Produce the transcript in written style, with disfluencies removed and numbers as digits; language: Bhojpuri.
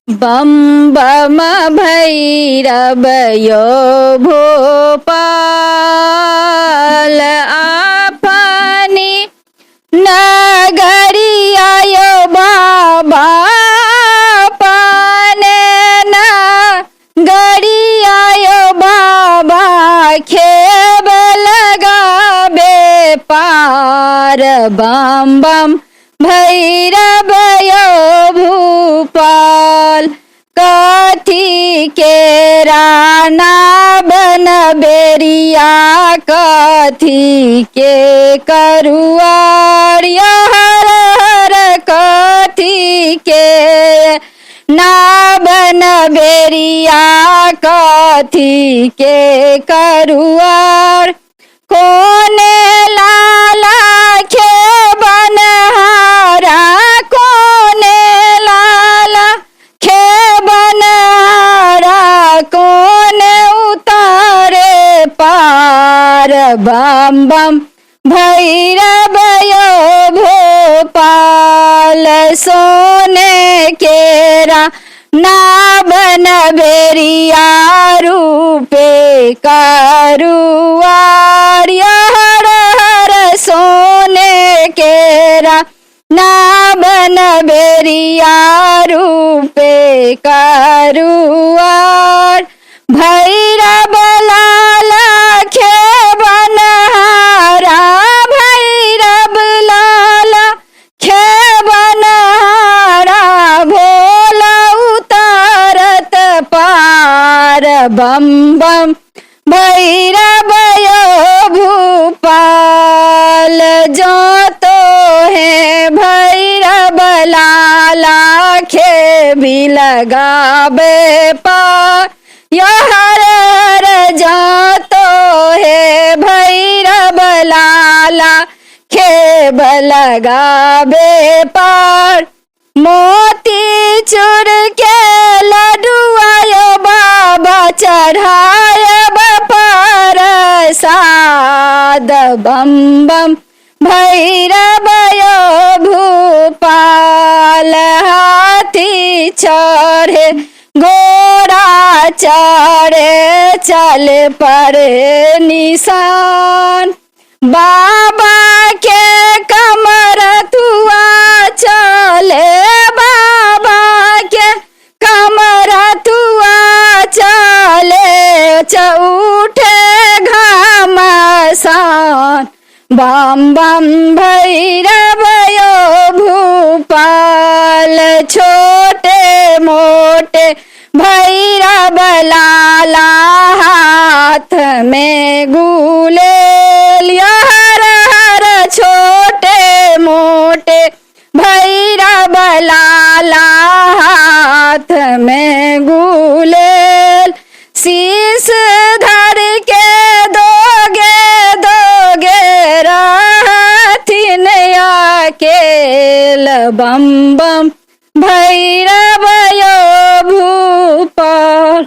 बम बम भैरव यो भोपाल आपनी नगरिया यो बाबा पाने नगरिया यो बाबा खेब लगाबे पार बम बम भैरव यो भूपाल कथी के राना बन बेरिया कथी के करुआर हर हर कथी के ना बन बेरिया कथी के करुआर कोने लाला खे बनहारा कोने लाला खे बनहारा कोने उतारे पार बम बम भैरव यो भोपाल सोने केरा ना बन बेरिया रूपे करुआर हर हर सोने केरा ना बन बेरिया रूपे करुआर भैरव लाला खे बनहारा भैरव लाला खे बनहारा भोला उतारत पार बम बम भैरव यो भूपाल जो तो है भैरव लाला खे भी लगाबे पार यो हर हर जो तो है भैरव लाला खेब लगाबे पार मोती चूर के लडुआ यो बाबा चढ़ायब प्रसाद बम बम भैरव यो भूपाल हाथी चढ़े घोड़ा चढ़े चल पर निशान बाबा के कमर तुआ चले बाबा के कमर तुआ चले उठे घमासान बम बम भैरव यो भूपाल छोटे मोटे भैरव लाला हाथ में गुलेल हर हर छोटे मोटे भैरव लाला हाथ में गुलेल शीश धर के दोगे दोगे रहथिन अकेल बम बम भैरव यो भूपाल।